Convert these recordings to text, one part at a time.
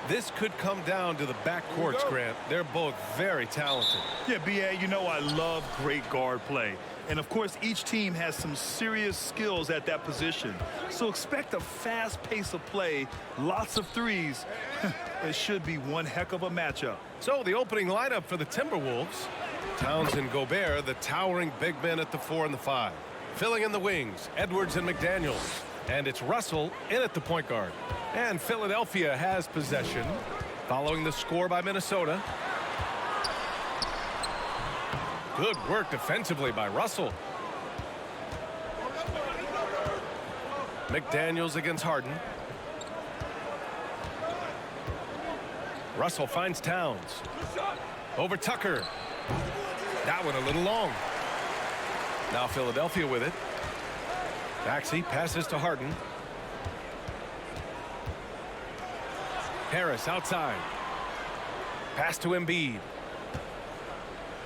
This could come down to the backcourts, Grant. They're both very talented. Yeah, B.A., you know I love great guard play. And, of course, each team has some serious skills at that position. So expect a fast pace of play, lots of threes. It should be one heck of a matchup. So the opening lineup for the Timberwolves. Towns and Gobert, the towering big men at the 4 and the 5. Filling in the wings, Edwards and McDaniels. And it's Russell in at the point guard. And Philadelphia has possession following the score by Minnesota. Good work defensively by Russell. McDaniels against Harden. Russell finds Towns. Over Tucker. That one a little long. Now Philadelphia with it. Maxey passes to Harden. Harris outside. Pass to Embiid.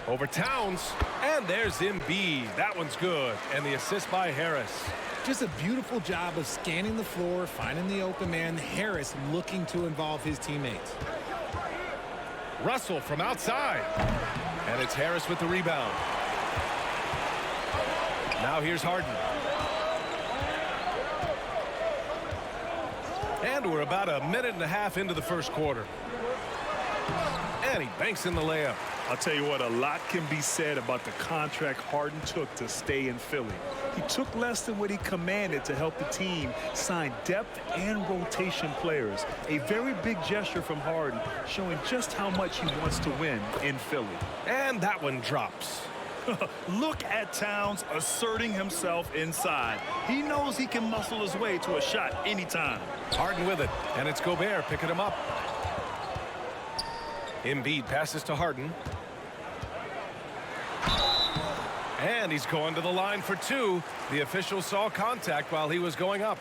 Over Towns. And there's Embiid. That one's good. And the assist by Harris. Just a beautiful job of scanning the floor, finding the open man. Harris looking to involve his teammates. Russell from outside. And it's Harris with the rebound. Now here's Harden. And we're about a minute and a half into the first quarter. And he banks in the layup. I'll tell you what, a lot can be said about the contract Harden took to stay in Philly. He took less than what he commanded to help the team sign depth and rotation players. A very big gesture from Harden, showing just how much he wants to win in Philly. And that one drops. Look at Towns asserting himself inside. He knows he can muscle his way to a shot anytime. Harden with it, and it's Gobert picking him up. Embiid passes to Harden. And he's going to the line for two. The official saw contact while he was going up.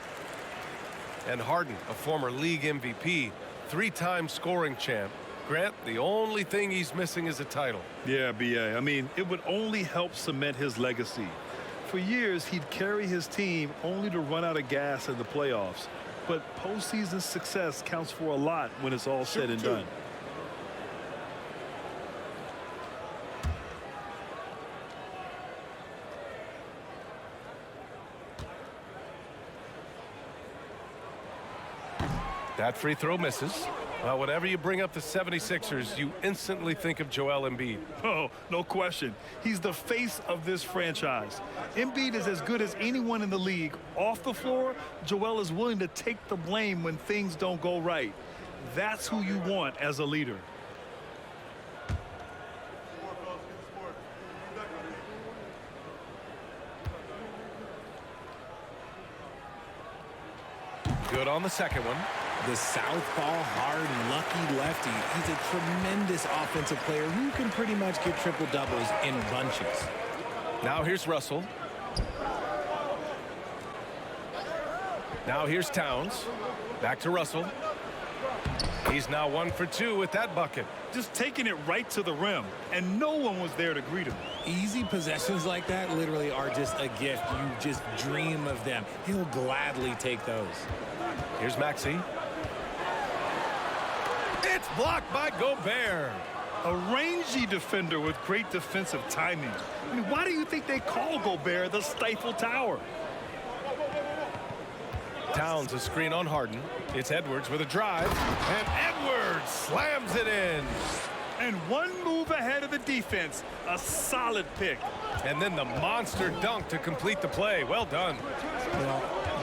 And Harden, a former league MVP, 3-time scoring champ. Grant, the only thing he's missing is a title. Yeah, B.A. I mean, it would only help cement his legacy. For years, he'd carry his team only to run out of gas in the playoffs. But postseason success counts for a lot when it's all said and done. That free throw misses. Well, whenever you bring up the 76ers, you instantly think of Joel Embiid. Oh, no question. He's the face of this franchise. Embiid is as good as anyone in the league. Off the floor, Joel is willing to take the blame when things don't go right. That's who you want as a leader. Good on the second one. The southpaw, hard, lucky lefty. He's a tremendous offensive player who can pretty much get triple-doubles in bunches. Now here's Russell. Now here's Towns. Back to Russell. He's now 1 for 2 with that bucket. Just taking it right to the rim, and no one was there to greet him. Easy possessions like that literally are just a gift. You just dream of them. He'll gladly take those. Here's Maxey. It's blocked by Gobert. A rangy defender with great defensive timing. I mean, why do you think they call Gobert the Stifle Tower? Towns a screen on Harden. It's Edwards with a drive. And Edwards slams it in. And one move ahead of the defense. A solid pick. And then the monster dunk to complete the play. Well done. Well,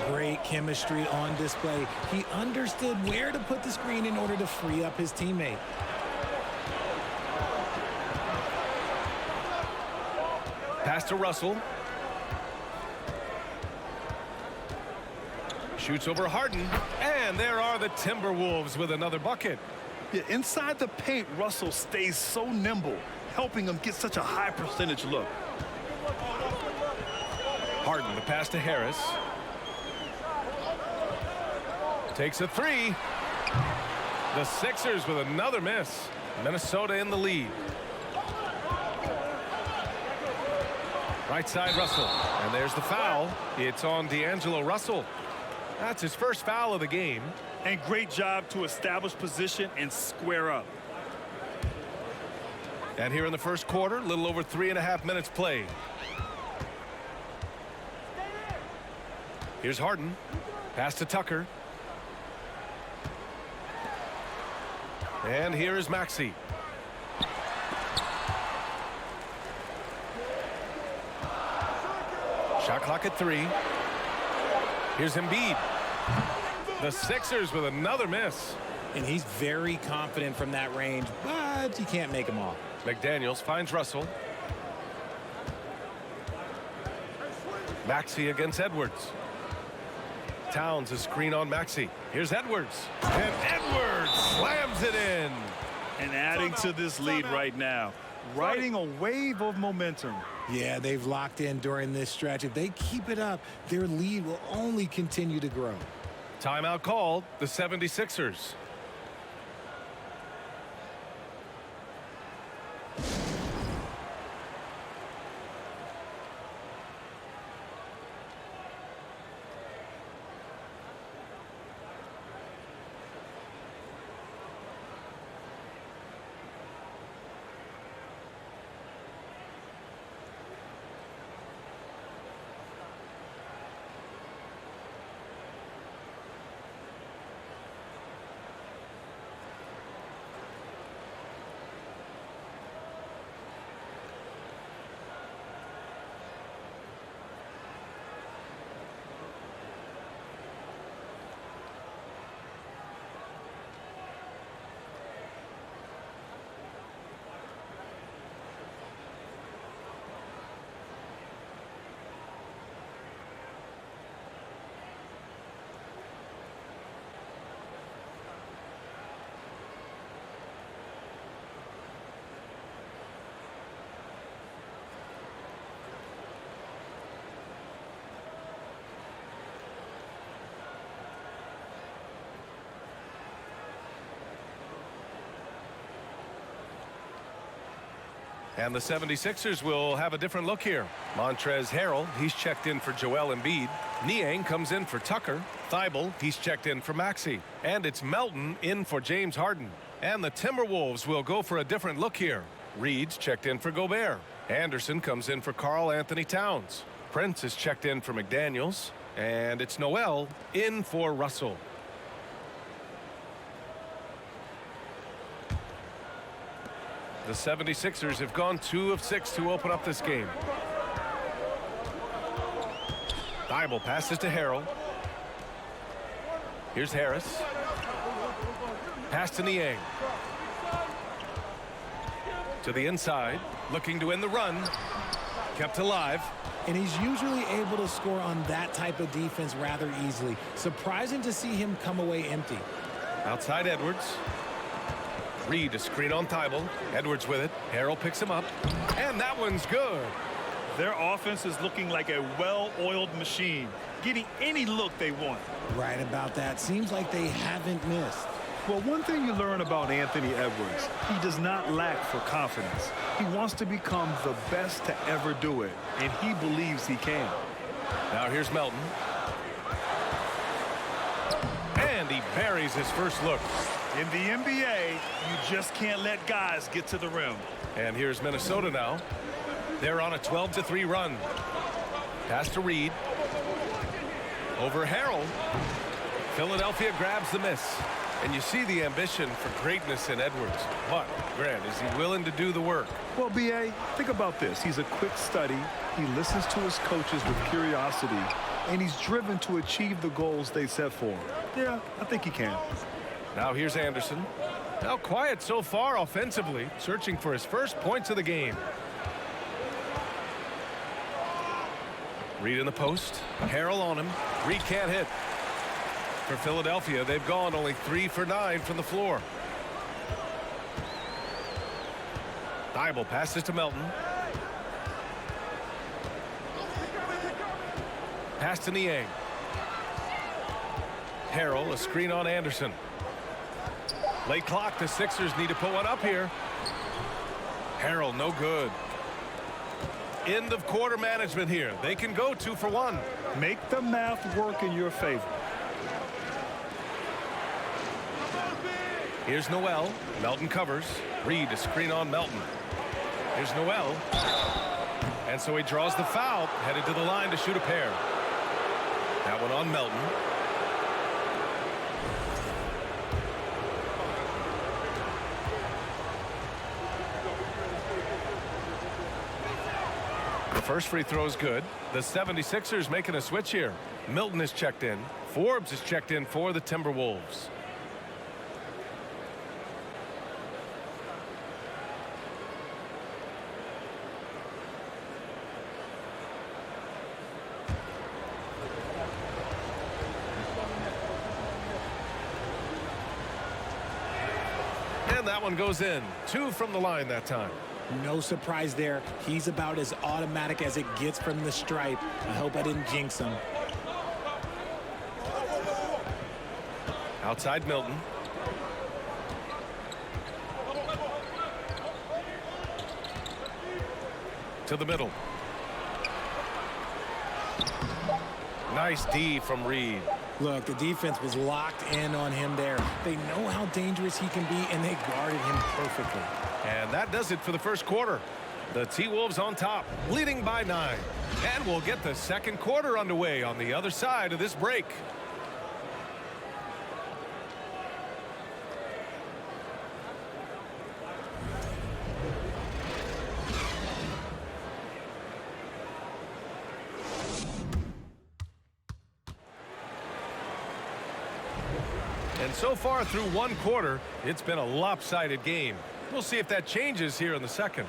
great chemistry on display. He understood where to put the screen in order to free up his teammate. Pass to Russell. Shoots over Harden. And there are the Timberwolves with another bucket. Yeah, inside the paint, Russell stays so nimble, helping him get such a high percentage look. Harden, the pass to Harris. Takes a three. The Sixers with another miss. Minnesota in the lead. Right side Russell. And there's the foul. It's on D'Angelo Russell. That's his first foul of the game. And great job to establish position and square up. And here in the first quarter, a little over 3.5 minutes played. Here's Harden. Pass to Tucker. And here is Maxey. Shot clock at 3. Here's Embiid. The Sixers with another miss. And he's very confident from that range, but he can't make them all. McDaniels finds Russell. Maxey against Edwards. Towns a screen on Maxey. Here's Edwards. And Edwards slams it in. And adding to this lead right now. Riding a wave of momentum. Yeah, they've locked in during this stretch. If they keep it up, their lead will only continue to grow. Timeout called, the 76ers. And the 76ers will have a different look here. Montrezl Harrell, he's checked in for Joel Embiid. Niang comes in for Tucker. Thibault, he's checked in for Maxey. And it's Melton in for James Harden. And the Timberwolves will go for a different look here. Reed's checked in for Gobert. Anderson comes in for Karl Anthony Towns. Prince is checked in for McDaniels. And it's Noel in for Russell. The 76ers have gone 2 of 6 to open up this game. Thibault passes to Harrell. Here's Harris. Pass to Niang. To the inside, looking to end the run. Kept alive. And he's usually able to score on that type of defense rather easily. Surprising to see him come away empty. Outside Edwards. Reed a screen on Thibault. Edwards with it. Harrell picks him up. And that one's good. Their offense is looking like a well-oiled machine, getting any look they want. Right about that. Seems like they haven't missed. Well, one thing you learn about Anthony Edwards, he does not lack for confidence. He wants to become the best to ever do it, and he believes he can. Now here's Melton. And he buries his first look. In the NBA, you just can't let guys get to the rim. And here's Minnesota now. They're on a 12-3 run. Pass to Reed. Over Harrell. Philadelphia grabs the miss. And you see the ambition for greatness in Edwards. But, Grant, is he willing to do the work? Well, B.A., think about this. He's a quick study. He listens to his coaches with curiosity. And he's driven to achieve the goals they set for him. Yeah, I think he can. Now here's Anderson. Now quiet so far offensively, searching for his first points of the game. Reed in the post. Harrell on him. Reed can't hit. For Philadelphia, they've gone only 3 for 9 from the floor. Thibault passes to Melton. Pass to Niang. Harrell, a screen on Anderson. Late clock, the Sixers need to put one up here. Harrell, no good. End of quarter management here. They can go 2 for 1. Make the math work in your favor. Here's Noel. Melton covers. Reed to screen on Melton. Here's Noel. And so he draws the foul, headed to the line to shoot a pair. That one on Melton. The first free throw is good. The 76ers making a switch here. Milton is checked in. Forbes is checked in for the Timberwolves. And that one goes in. 2 from the line that time. No surprise there. He's about as automatic as it gets from the stripe. I hope I didn't jinx him. Outside Milton. To the middle. Nice D from Reed. Look, the defense was locked in on him there. They know how dangerous he can be, and they guarded him perfectly. And that does it for the first quarter. The T-Wolves on top, leading by 9. And we'll get the second quarter underway on the other side of this break. And so far through one quarter, it's been a lopsided game. We'll see if that changes here in the second.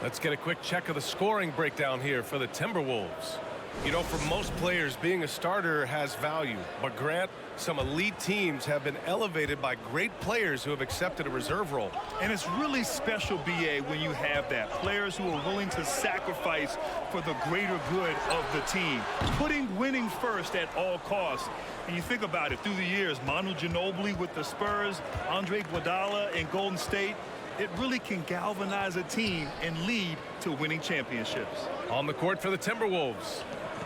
Let's get a quick check of the scoring breakdown here for the Timberwolves. You know, for most players, being a starter has value. But Grant, some elite teams have been elevated by great players who have accepted a reserve role. And it's really special, BA, when you have that. Players who are willing to sacrifice for the greater good of the team. Putting winning first at all costs. And you think about it, through the years, Manu Ginobili with the Spurs, Andre Iguodala in Golden State, it really can galvanize a team and lead to winning championships. On the court for the Timberwolves.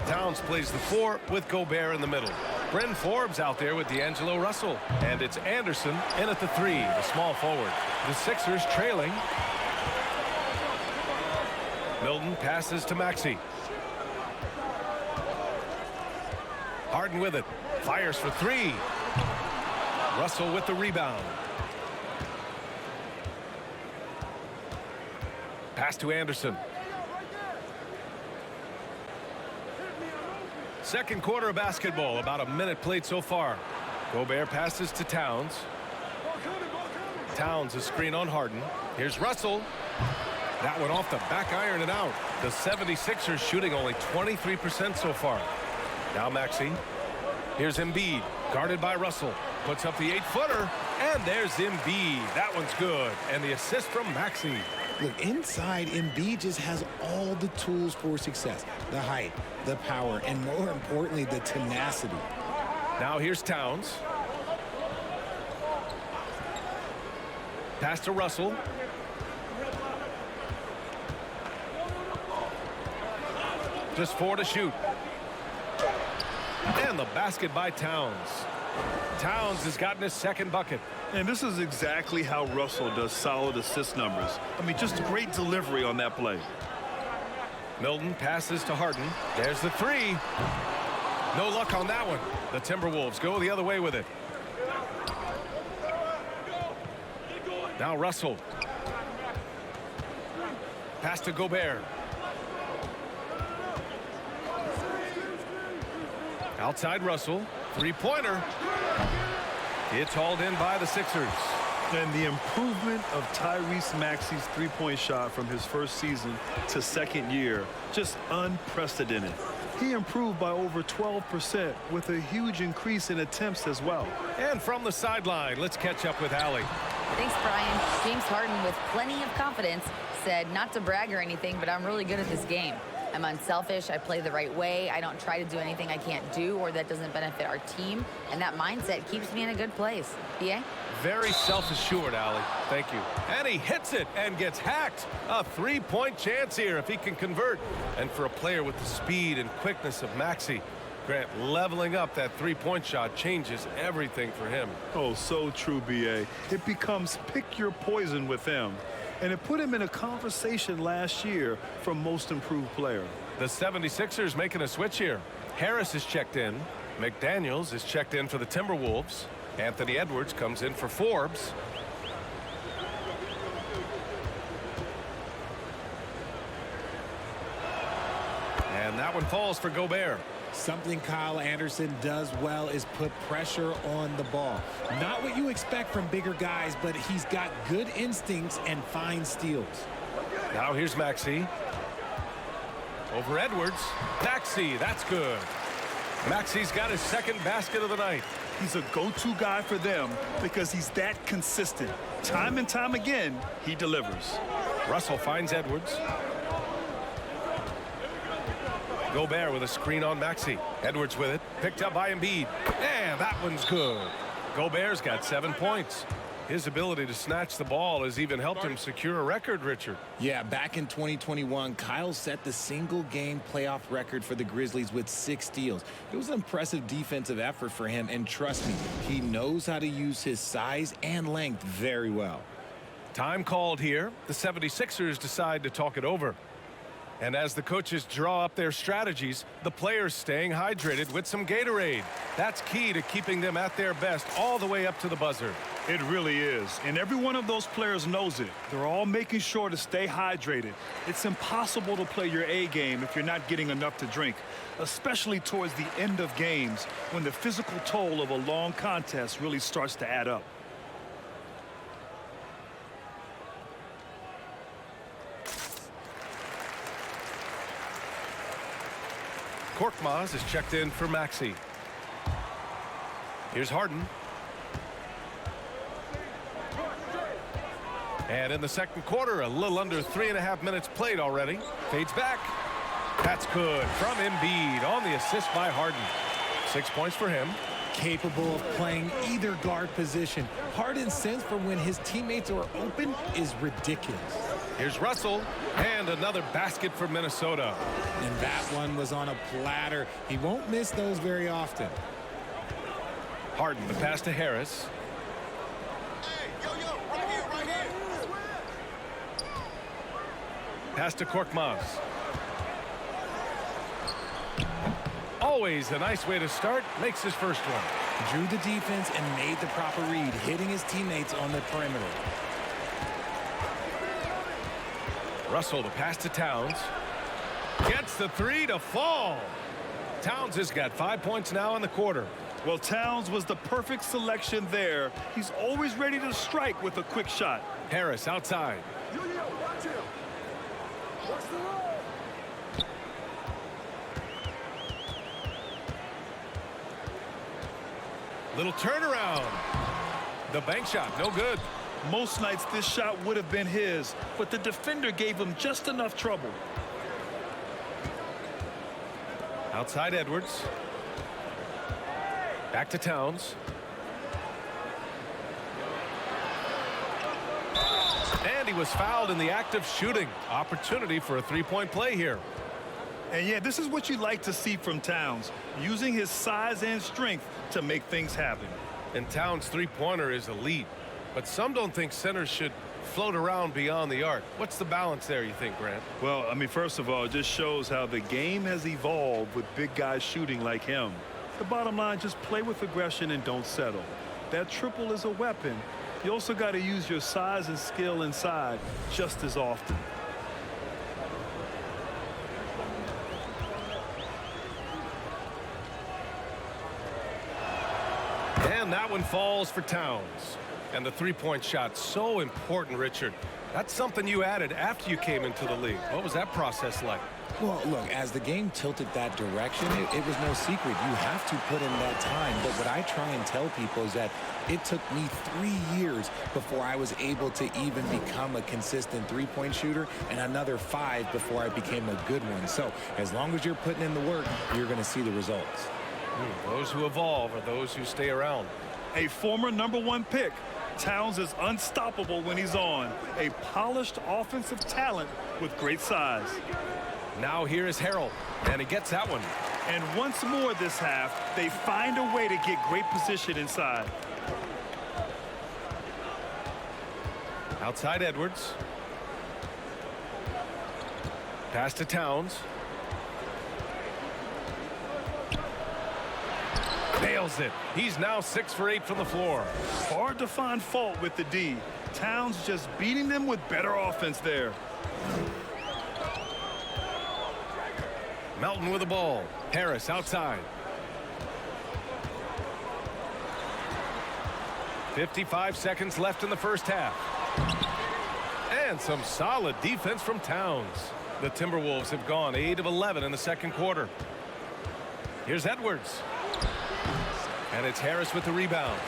Towns plays the 4 with Gobert in the middle. Bryn Forbes out there with D'Angelo Russell. And it's Anderson in at the 3, the small forward. The Sixers trailing. Milton passes to Maxey. Harden with it. Fires for 3. Russell with the rebound. Pass to Anderson. Second quarter of basketball, about a minute played so far. Gobert passes to Towns. Towns a screen on Harden. Here's Russell. That one off the back iron and out. The 76ers shooting only 23% so far. Now Maxey. Here's Embiid, guarded by Russell. Puts up the 8-footer, and there's Embiid. That one's good. And the assist from Maxey. Look, inside, Embiid just has all the tools for success. The height, the power, and more importantly, the tenacity. Now here's Towns. Pass to Russell. Just 4 to shoot. And the basket by Towns. Towns has gotten his second bucket. And this is exactly how Russell does solid assist numbers. I mean, just great delivery on that play. Milton passes to Harden. There's the 3. No luck on that one. The Timberwolves go the other way with it. Now Russell. Pass to Gobert. Outside Russell. 3-pointer. It's hauled in by the Sixers. And the improvement of Tyrese Maxey's three-point shot from his first season to second year, just unprecedented. He improved by over 12% with a huge increase in attempts as well. And from the sideline, let's catch up with Allie. Thanks, Brian. James Harden, with plenty of confidence, said not to brag or anything, but I'm really good at this game. I'm unselfish. I play the right way. I don't try to do anything I can't do or that doesn't benefit our team. And that mindset keeps me in a good place. BA? Very self-assured, Allie. Thank you. And he hits it and gets hacked. A 3-point chance here if he can convert. And for a player with the speed and quickness of Maxey, Grant, leveling up that three-point shot changes everything for him. Oh, so true, B.A. It becomes pick your poison with him. And it put him in a conversation last year for most improved player. The 76ers making a switch here. Harris is checked in. McDaniels is checked in for the Timberwolves. Anthony Edwards comes in for Forbes. And that one falls for Gobert. Something Kyle Anderson does well is put pressure on the ball. Not what you expect from bigger guys, but he's got good instincts and fine steals. Now here's Maxey. Over Edwards. Maxey, that's good. Maxey's got his second basket of the night. He's a go-to guy for them because he's that consistent. Time and time again, he delivers. Russell finds Edwards. Gobert with a screen on Maxey. Edwards with it. Picked up by Embiid. And that one's good. Gobert's got 7 points. His ability to snatch the ball has even helped him secure a record, Richard. Yeah, back in 2021, Kyle set the single-game playoff record for the Grizzlies with 6 steals. It was an impressive defensive effort for him, and trust me, he knows how to use his size and length very well. Time called here. The 76ers decide to talk it over. And as the coaches draw up their strategies, the players staying hydrated with some Gatorade. That's key to keeping them at their best all the way up to the buzzer. It really is. And every one of those players knows it. They're all making sure to stay hydrated. It's impossible to play your A game if you're not getting enough to drink, especially towards the end of games when the physical toll of a long contest really starts to add up. Korkmaz is checked in for Maxey. Here's Harden. And in the second quarter, a little under 3.5 minutes played already. Fades back. That's good from Embiid on the assist by Harden. 6 points for him. Capable of playing either guard position. Harden's sense for when his teammates are open is ridiculous. Here's Russell, and another basket for Minnesota. And that one was on a platter. He won't miss those very often. Harden, the pass to Harris. Pass to Korkmaz. Always a nice way to start. Makes his first one. Drew the defense and made the proper read, hitting his teammates on the perimeter. Russell, the pass to Towns. Gets the three to fall. Towns has got 5 points now in the quarter. Well, Towns was the perfect selection there. He's always ready to strike with a quick shot. Harris outside. Little turnaround. The bank shot, no good. Most nights this shot would have been his, but the defender gave him just enough trouble. Outside Edwards. Back to Towns. And he was fouled in the act of shooting. Opportunity for a three-point play here. And yeah, this is what you like to see from Towns, using his size and strength to make things happen. And Towns' three-pointer is elite. But some don't think centers should float around beyond the arc. What's the balance there, you think, Grant? Well, I mean, first of all, it just shows how the game has evolved with big guys shooting like him. The bottom line, just play with aggression and don't settle. That triple is a weapon. You also got to use your size and skill inside just as often. And that one falls for Towns. And the three-point shot, so important, Richard. That's something you added after you came into the league. What was that process like? Well, look, as the game tilted that direction, it was no secret. You have to put in that time. But what I try and tell people is that it took me 3 years before I was able to even become a consistent three-point shooter, and another 5 before I became a good one. So as long as you're putting in the work, you're going to see the results. Those who evolve are those who stay around. A former #1 pick. Towns is unstoppable when he's on. A polished offensive talent with great size. Now here is Harrell, and he gets that one. And once more this half, they find a way to get great position inside. Outside Edwards. Pass to Towns. Nails it. He's now 6 for 8 from the floor. Hard to find fault with the D. Towns just beating them with better offense there. Melton with the ball. Harris outside. 55 seconds left in the first half. And some solid defense from Towns. The Timberwolves have gone 8 of 11 in the second quarter. Here's Edwards. And it's Harris with the rebound.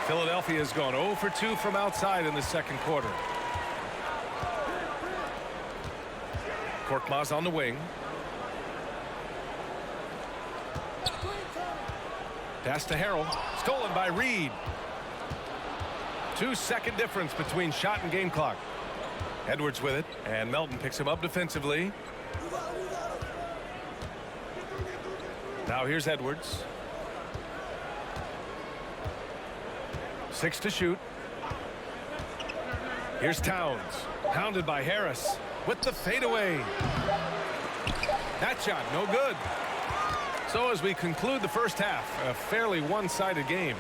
Philadelphia has gone 0 for 2 from outside in the second quarter. Korkmaz on the wing. Pass to Harrell. Stolen by Reed. 2-second difference between shot and game clock. Edwards with it, and Melton picks him up defensively. Now here's Edwards. 6 to shoot. Here's Towns. Pounded by Harris with the fadeaway. That shot no good. So as we conclude the first half, a fairly one-sided game.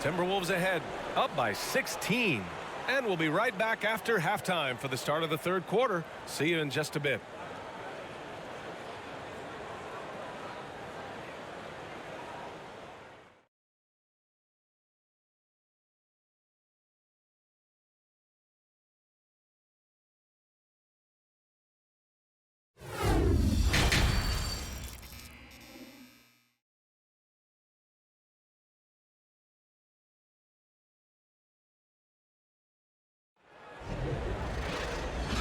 Timberwolves ahead, up by 16. And we'll be right back after halftime for the start of the third quarter. See you in just a bit.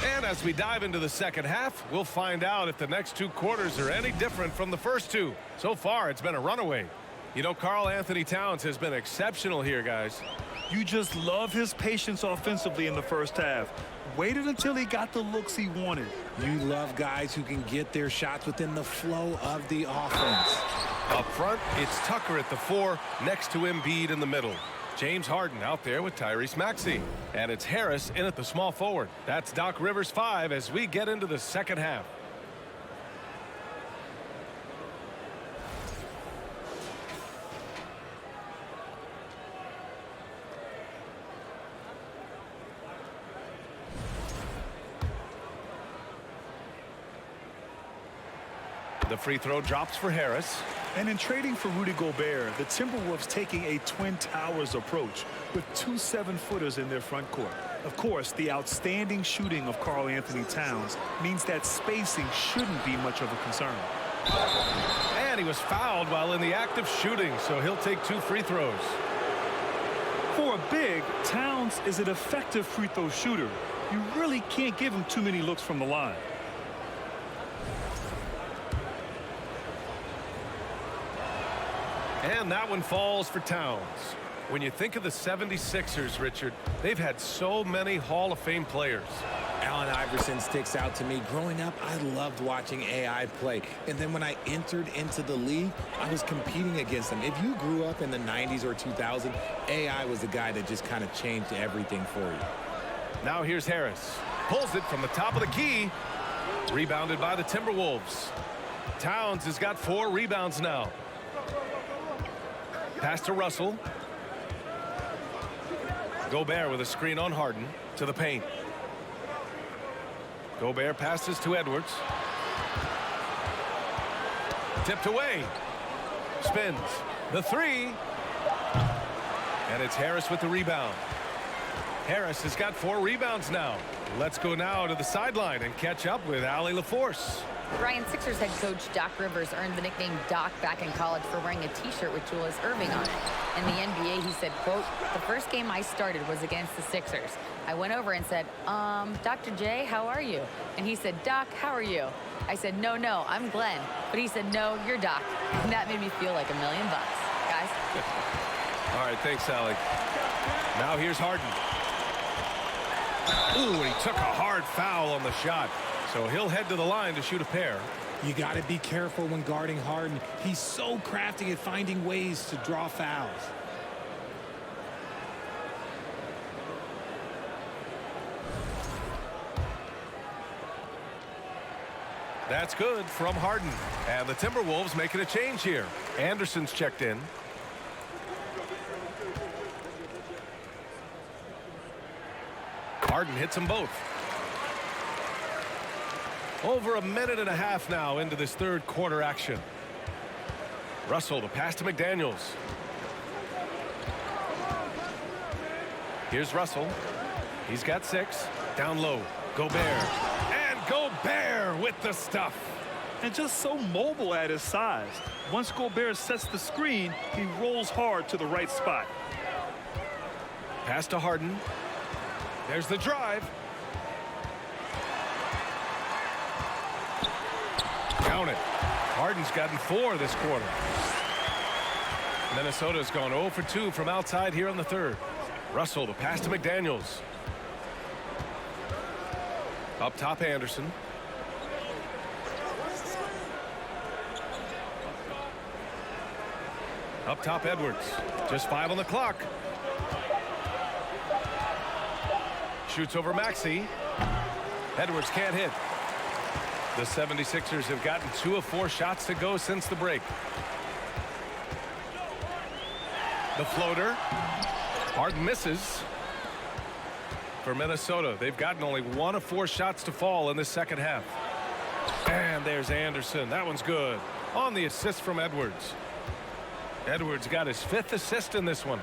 And as we dive into the second half, we'll find out if the next 2 quarters are any different from the first 2. So far, it's been a runaway. You know, Karl-Anthony Towns has been exceptional here, guys. You just love his patience offensively in the first half. Waited until he got the looks he wanted. You love guys who can get their shots within the flow of the offense. Up front, it's Tucker at the 4, next to Embiid in the middle. James Harden out there with Tyrese Maxey. And it's Harris in at the small forward. That's Doc Rivers' 5 as we get into the second half. The free throw drops for Harris. And in trading for Rudy Gobert, the Timberwolves taking a Twin Towers approach with 2 7-footers in their front court. Of course, the outstanding shooting of Karl-Anthony Towns means that spacing shouldn't be much of a concern. And he was fouled while in the act of shooting, so he'll take 2 free throws. For a big, Towns is an effective free throw shooter. You really can't give him too many looks from the line. And that one falls for Towns. When you think of the 76ers, Richard, they've had so many Hall of Fame players. Allen Iverson sticks out to me. Growing up, I loved watching AI play. And then when I entered into the league, I was competing against him. If you grew up in the 90s or 2000, AI was the guy that just kind of changed everything for you. Now here's Harris. Pulls it from the top of the key. Rebounded by the Timberwolves. Towns has got 4 rebounds now. Pass to Russell. Gobert with a screen on Harden to the paint. Gobert passes to Edwards. Tipped away. Spins. The 3. And it's Harris with the rebound. Harris has got 4 rebounds now. Let's go now to the sideline and catch up with Allie LaForce. Ryan, Sixers head coach Doc Rivers earned the nickname Doc back in college for wearing a T-shirt with Julius Erving on it. In the NBA, he said, quote, "The first game I started was against the Sixers. I went over and said, Dr. J, how are you?" And he said, "Doc, how are you?" I said, no, I'm Glenn." But he said, "No, you're Doc." And that made me feel like $1 million, guys. All right, thanks, Allie. Now here's Harden. Ooh, and he took a hard foul on the shot. So he'll head to the line to shoot a pair. You got to be careful when guarding Harden. He's so crafty at finding ways to draw fouls. That's good from Harden. And the Timberwolves making a change here. Anderson's checked in. Harden hits them both. Over a minute and a half now into this third quarter action. Russell, the pass to McDaniels. Here's Russell. He's got 6. Down low. Gobert. And Gobert with the stuff. And just so mobile at his size. Once Gobert sets the screen, he rolls hard to the right spot. Pass to Harden. There's the drive. Count it. Harden's gotten 4 this quarter. Minnesota's gone 0 for 2 from outside here in the third. Russell, the pass to McDaniels. Up top, Anderson. Up top, Edwards. Just 5 on the clock. Shoots over Maxey. Edwards can't hit. The 76ers have gotten 2 of 4 shots to go since the break. The floater. Harden misses. For Minnesota, they've gotten only 1 of 4 shots to fall in this second half. And there's Anderson. That one's good. On the assist from Edwards. Edwards got his 5th assist in this one.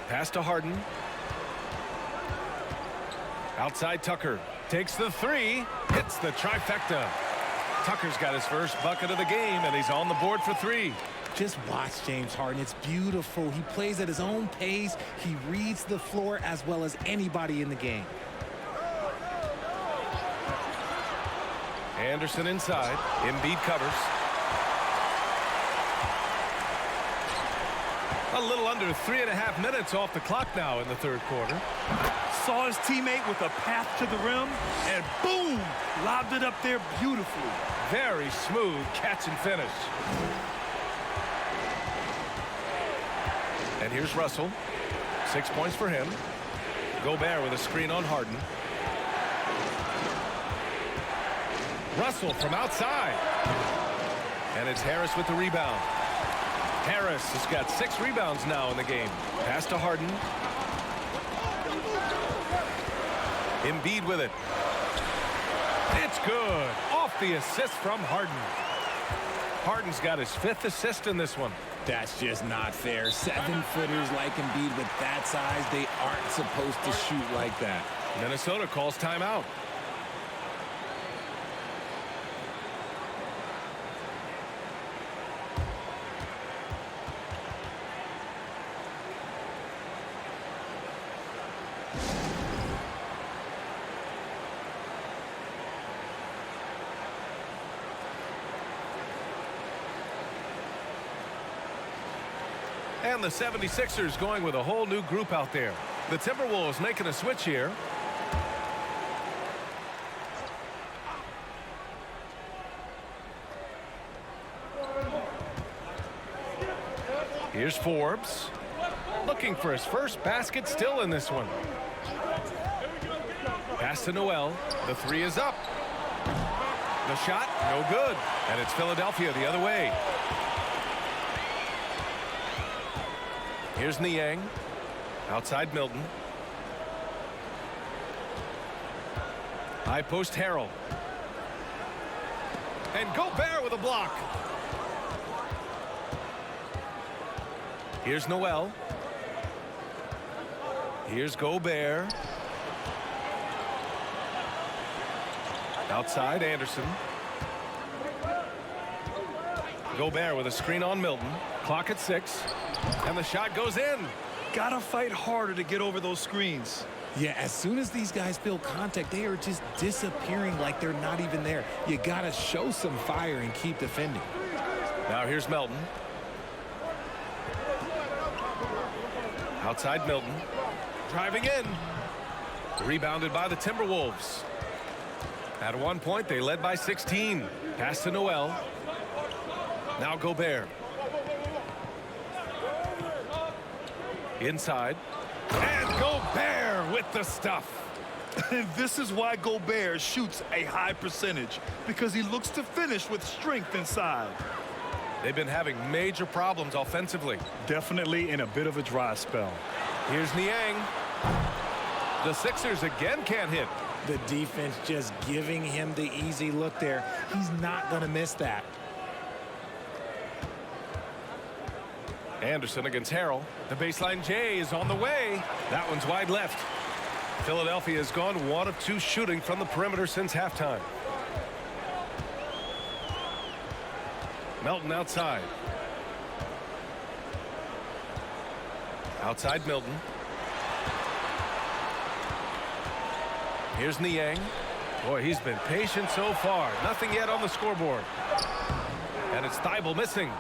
Pass to Harden. Outside Tucker. Takes the 3. Hits the trifecta. Tucker's got his first bucket of the game, and he's on the board for 3. Just watch James Harden. It's beautiful. He plays at his own pace. He reads the floor as well as anybody in the game. Anderson inside. Embiid covers. A little under 3.5 minutes off the clock now in the third quarter. Saw his teammate with a path to the rim, and boom! Lobbed it up there beautifully. Very smooth catch and finish. And here's Russell. 6 points for him. Gobert with a screen on Harden. Russell from outside. And it's Harris with the rebound. Harris has got 6 rebounds now in the game. Pass to Harden. Embiid with it. It's good. Off the assist from Harden. Harden's got his 5th assist in this one. That's just not fair. 7-footers like Embiid with that size, they aren't supposed to shoot like that. Minnesota calls timeout. And the 76ers going with a whole new group out there. The Timberwolves making a switch here. Here's Forbes. Looking for his first basket still in this one. Pass to Noel. The 3 is up. The shot, no good. And it's Philadelphia the other way. Here's Niang. Outside Milton. High post Harrell. And Gobert with a block. Here's Noel. Here's Gobert. Outside Anderson. Gobert with a screen on Milton. Clock at 6. And the shot goes in. Gotta fight harder to get over those screens. Yeah, as soon as these guys feel contact, they are just disappearing like they're not even there. You gotta show some fire and keep defending. Now here's Melton. Outside Milton. Driving in. Rebounded by the Timberwolves. At one point, they led by 16. Pass to Noel. Now Gobert. Inside. And Gobert with the stuff. And this is why Gobert shoots a high percentage, because he looks to finish with strength inside. They've been having major problems offensively. Definitely in a bit of a dry spell. Here's Niang. The Sixers again can't hit. The defense just giving him the easy look there. He's not going to miss that. Anderson against Harrell. The baseline J is on the way. That one's wide left. Philadelphia has gone 1 of 2 shooting from the perimeter since halftime. Melton outside. Outside Milton. Here's Niang. Boy, he's been patient so far. Nothing yet on the scoreboard. And it's Thibault missing.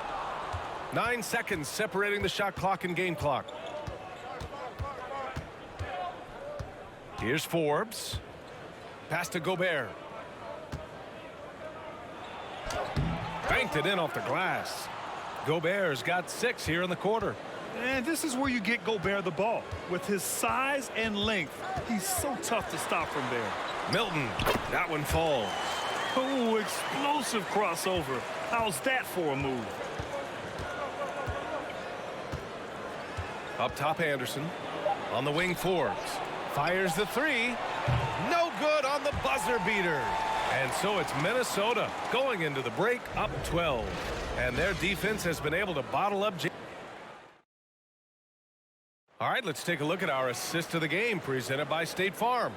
9 seconds separating the shot clock and game clock. Here's Forbes. Pass to Gobert. Banked it in off the glass. Gobert's got 6 here in the quarter. And this is where you get Gobert the ball. With his size and length, he's so tough to stop from there. Milton, that one falls. Oh, explosive crossover. How's that for a move? Up top, Anderson. On the wing, Forbes. Fires the 3. No good on the buzzer beater. And so it's Minnesota going into the break up 12. And their defense has been able to bottle up. All right, let's take a look at our assist of the game presented by State Farm.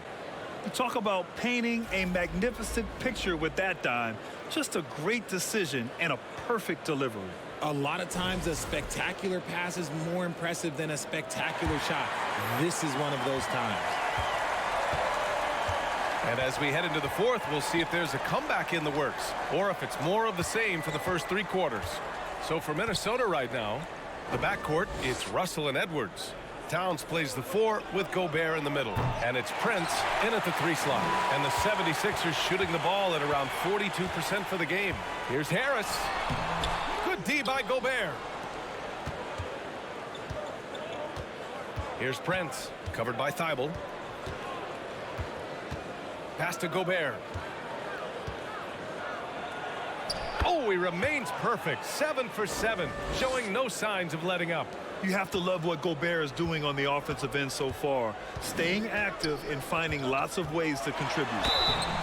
You talk about painting a magnificent picture with that dime. Just a great decision and a perfect delivery. A lot of times a spectacular pass is more impressive than a spectacular shot. This is one of those times. And as we head into the fourth, we'll see if there's a comeback in the works or if it's more of the same for the first 3 quarters. So for Minnesota right now, the backcourt, it's Russell and Edwards. Towns plays the 4 with Gobert in the middle. And it's Prince in at the 3 slot. And the 76ers shooting the ball at around 42% for the game. Here's Harris. Good D by Gobert. Here's Prince, covered by Thibault. Pass to Gobert. Oh, he remains perfect. 7 for 7, showing no signs of letting up. You have to love what Gobert is doing on the offensive end so far. Staying active and finding lots of ways to contribute.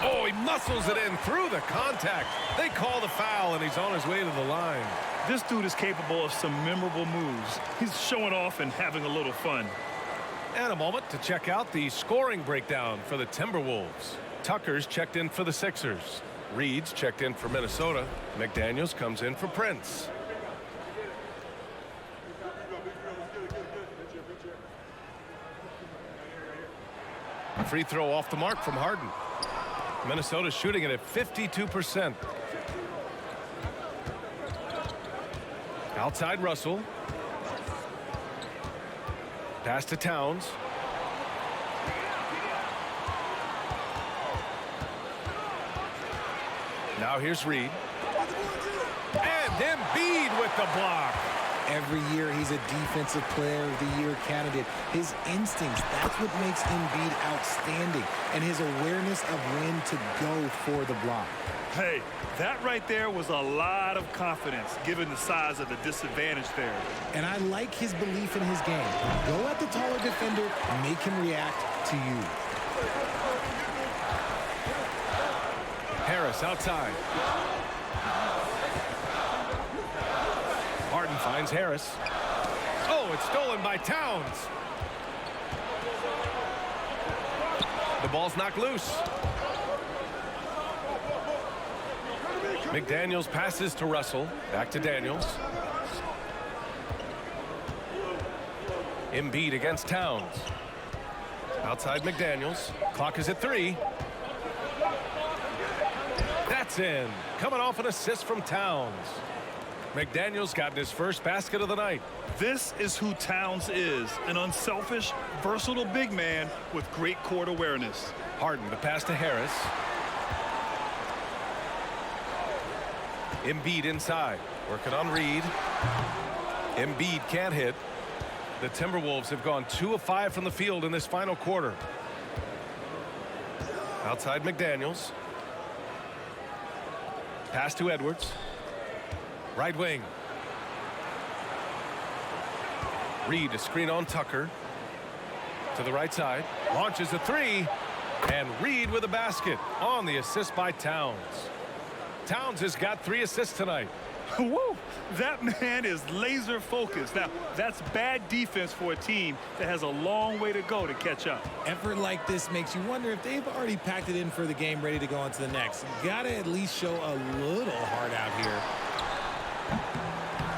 Oh, he muscles it in through the contact. They call the foul, and he's on his way to the line. This dude is capable of some memorable moves. He's showing off and having a little fun. And a moment to check out the scoring breakdown for the Timberwolves. Tucker's checked in for the Sixers. Reed's checked in for Minnesota. McDaniels comes in for Prince. A free throw off the mark from Harden. Minnesota shooting it at 52%. Outside Russell. Pass to Towns. Now here's Reed. And Embiid with the block. Every year he's a defensive player of the year candidate. His instincts, that's what makes Embiid outstanding. And his awareness of when to go for the block. Hey, that right there was a lot of confidence given the size of the disadvantage there. And I like his belief in his game. Go at the taller defender, make him react to you. Harris outside. Harden finds Harris. Oh, it's stolen by Towns. The ball's knocked loose. McDaniels passes to Russell. Back to Daniels. Embiid against Towns. Outside McDaniels. Clock is at 3. That's in. Coming off an assist from Towns. McDaniels gotten his first basket of the night. This is who Towns is, an unselfish, versatile big man with great court awareness. Harden, the pass to Harris. Embiid inside. Working on Reed. Embiid can't hit. The Timberwolves have gone 2 of 5 from the field in this final quarter. Outside McDaniels. Pass to Edwards. Right wing. Reed to screen on Tucker. To the right side. Launches a three. And Reed with a basket on the assist by Towns. Towns has got 3 assists tonight. Woo! That man is laser focused. Now, that's bad defense for a team that has a long way to go to catch up. Effort like this makes you wonder if they've already packed it in for the game, ready to go on to the next. Gotta at least show a little heart out here.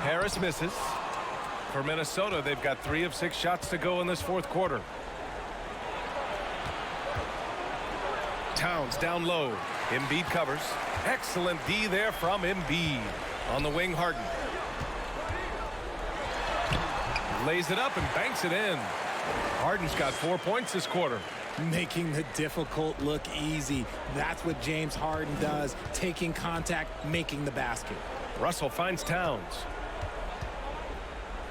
Harris misses. For Minnesota, they've got 3 of 6 shots to go in this fourth quarter. Towns down low. Embiid covers. Excellent D there from Embiid. On the wing, Harden. Lays it up and banks it in. Harden's got 4 points this quarter. Making the difficult look easy. That's what James Harden does. Taking contact, making the basket. Russell finds Towns.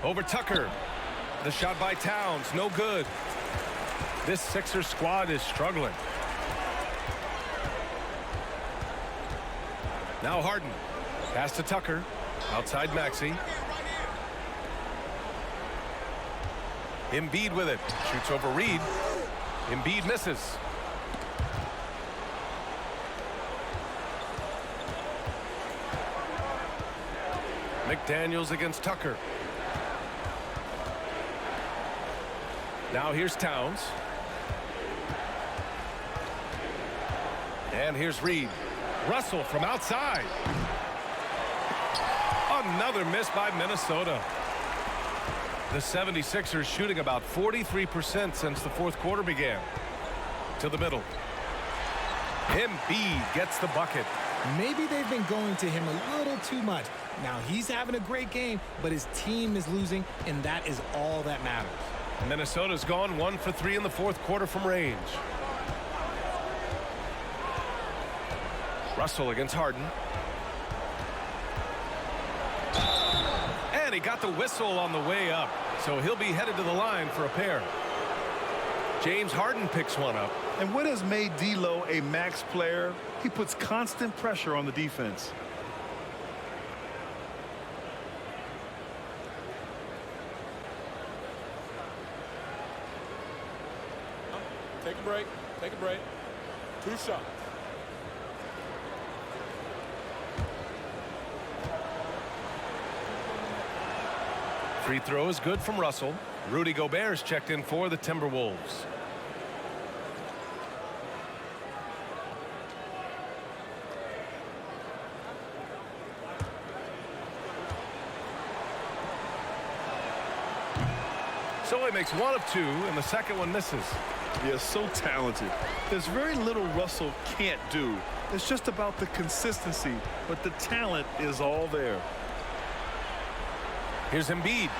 Over Tucker. The shot by Towns, no good. This Sixers squad is struggling. Now Harden. Pass to Tucker. Outside Maxey. Embiid with it. Shoots over Reed. Embiid misses. McDaniels against Tucker. Now here's Towns. And here's Reed. Russell from outside. Another miss by Minnesota. The 76ers shooting about 43% since the fourth quarter began. To the middle. Embiid gets the bucket. Maybe they've been going to him a little too much. Now he's having a great game, but his team is losing, and that is all that matters. Minnesota's gone 1 for 3 in the fourth quarter from range. Russell against Harden. And he got the whistle on the way up, so he'll be headed to the line for a pair. James Harden picks one up. And what has made D'Lo a max player? He puts constant pressure on the defense. Take a break. Take a break. 2 shots. Free throw is good from Russell. Rudy Gobert is checked in for the Timberwolves. So he makes 1 of 2, and the second one misses. He is so talented. There's very little Russell can't do. It's just about the consistency, but the talent is all there. Here's Embiid.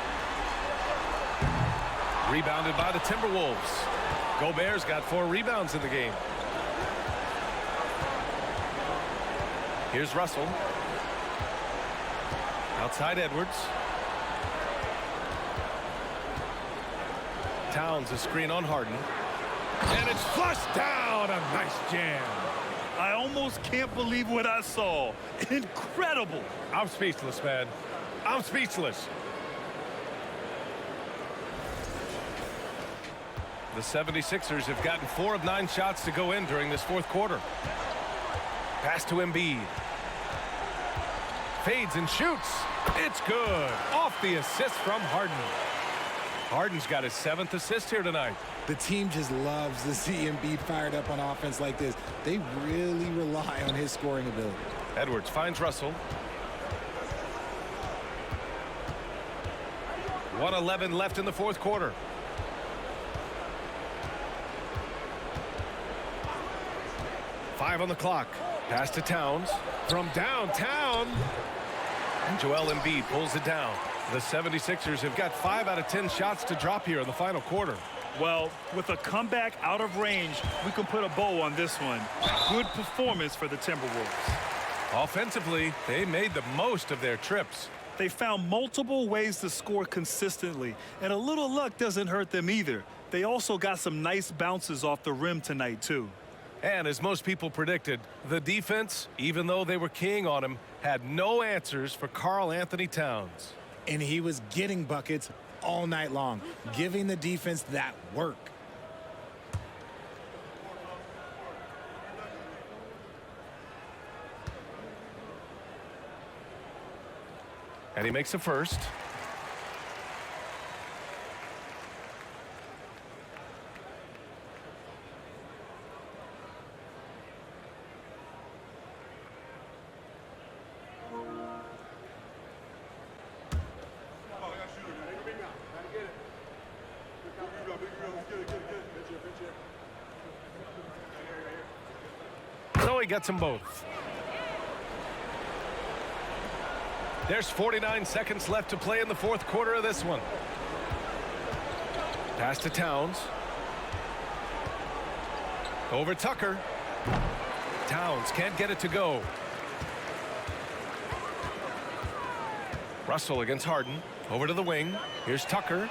Rebounded by the Timberwolves. Gobert's got 4 rebounds in the game. Here's Russell. Outside Edwards. Towns a screen on Harden. And it's flushed down. A nice jam. I almost can't believe what I saw. Incredible. I'm speechless, man. I'm speechless. The 76ers have gotten 4 of 9 shots to go in during this fourth quarter. Pass to Embiid. Fades and shoots. It's good. Off the assist from Harden. Harden's got his 7th assist here tonight. The team just loves to see Embiid fired up on offense like this. They really rely on his scoring ability. Edwards finds Russell. 1:11 left in the fourth quarter. Five on the clock. Pass to Towns. From downtown. And Joel Embiid pulls it down. The 76ers have got 5 out of 10 shots to drop here in the final quarter. Well, with a comeback out of range, we can put a bow on this one. Good performance for the Timberwolves. Offensively, they made the most of their trips. They found multiple ways to score consistently, and a little luck doesn't hurt them either. They also got some nice bounces off the rim tonight, too. And as most people predicted, the defense, even though they were keying on him, had no answers for Karl-Anthony Towns. And he was getting buckets all night long, giving the defense that work. And he makes a first. So he gets them both. There's 49 seconds left to play in the fourth quarter of this one. Pass to Towns. Over Tucker. Towns can't get it to go. Russell against Harden. Over to the wing. Here's Tucker.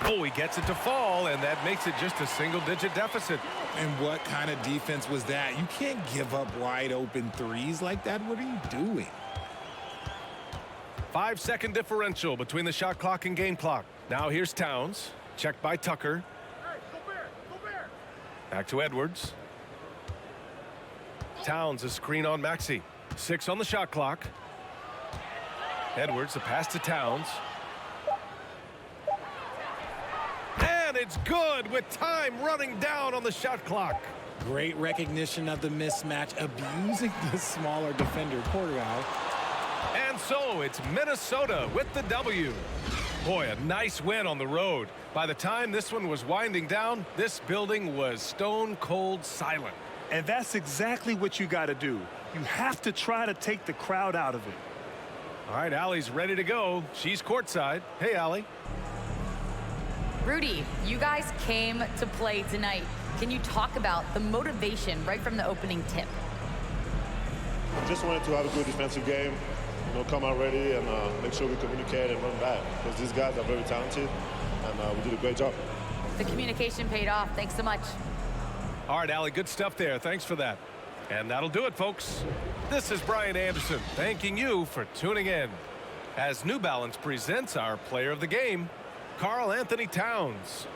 Oh, he gets it to fall, and that makes it just a single-digit deficit. And what kind of defense was that? You can't give up wide open threes like that. What are you doing? 5-second differential between the shot clock and game clock. Now here's Towns. Checked by Tucker. Back to Edwards. Towns a screen on Maxey. 6 on the shot clock. Edwards, the pass to Towns. And it's good with time running down on the shot clock. Great recognition of the mismatch, abusing the smaller defender. Poor guy. And so it's Minnesota with the W. Boy, a nice win on the road. By the time this one was winding down, this building was stone cold silent. And that's exactly what you got to do. You have to try to take the crowd out of it. All right, Allie's ready to go. She's courtside. Hey, Allie. Rudy, you guys came to play tonight. Can you talk about the motivation right from the opening tip? Just wanted to have a good defensive game, come out ready and make sure we communicate and run back, because these guys are very talented, and we did a great job. The communication paid off. Thanks so much. All right, Allie, good stuff there. Thanks for that. And that'll do it, folks. This is Brian Anderson thanking you for tuning in as New Balance presents our player of the game, Karl-Anthony Towns.